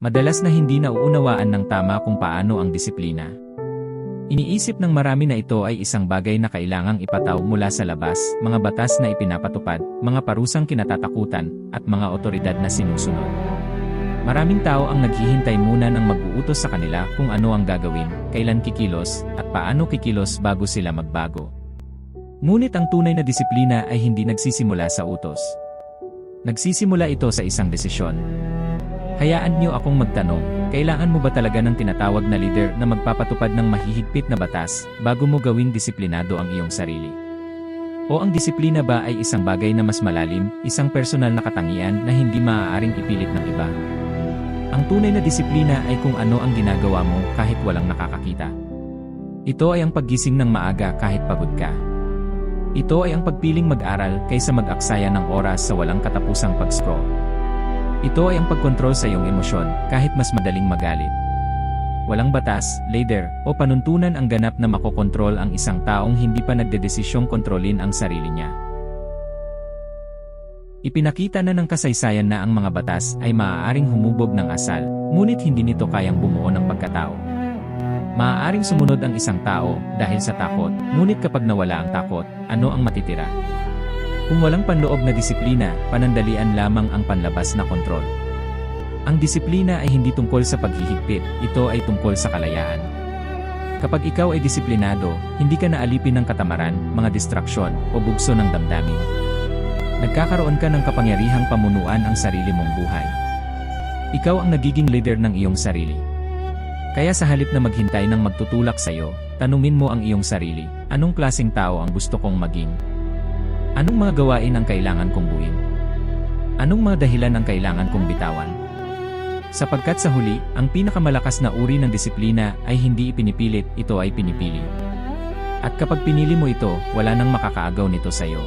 Madalas na hindi nauunawaan ng tama kung paano ang disiplina. Iniisip ng marami na ito ay isang bagay na kailangang ipataw mula sa labas, mga batas na ipinapatupad, mga parusang kinatatakutan, at mga otoridad na sinusunod. Maraming tao ang naghihintay muna ng mag-uutos sa kanila kung ano ang gagawin, kailan kikilos, at paano kikilos bago sila magbago. Ngunit ang tunay na disiplina ay hindi nagsisimula sa utos. Nagsisimula ito sa isang desisyon. Hayaan niyo akong magtanong, kailangan mo ba talaga ng tinatawag na leader na magpapatupad ng mahihigpit na batas bago mo gawing disiplinado ang iyong sarili? O ang disiplina ba ay isang bagay na mas malalim, isang personal na katangian na hindi maaaring ipilit ng iba? Ang tunay na disiplina ay kung ano ang ginagawa mo kahit walang nakakakita. Ito ay ang paggising ng maaga kahit pagod ka. Ito ay ang pagpiling mag-aral kaysa mag-aksaya ng oras sa walang katapusang pag-scroll. Ito ay ang pagkontrol sa iyong emosyon kahit mas madaling magalit. Walang batas, leader, o panuntunan ang ganap na makokontrol ang isang taong hindi pa nagdedesisyong kontrolin ang sarili niya. Ipinakita na ng kasaysayan na ang mga batas ay maaaring humubog ng asal, ngunit hindi nito kayang bumuo ng pagkatao. Maaaring sumunod ang isang tao dahil sa takot, ngunit kapag nawala ang takot, ano ang matitira? Kung walang panloob na disiplina, panandalian lamang ang panlabas na kontrol. Ang disiplina ay hindi tungkol sa paghihigpit, ito ay tungkol sa kalayaan. Kapag ikaw ay disiplinado, hindi ka naalipin ng katamaran, mga distraksyon, o bugso ng damdamin. Nagkakaroon ka ng kapangyarihang pamunuan ang sarili mong buhay. Ikaw ang nagiging leader ng iyong sarili. Kaya sa halip na maghintay ng magtutulak sa iyo, tanungin mo ang iyong sarili, anong klaseng tao ang gusto kong maging? Anong mga gawain ang kailangan kong buuin? Anong mga dahilan ang kailangan kong bitawan? Sapagkat sa huli, ang pinakamalakas na uri ng disiplina ay hindi ipinipilit, ito ay pinipili. At kapag pinili mo ito, wala nang makakaagaw nito sa iyo.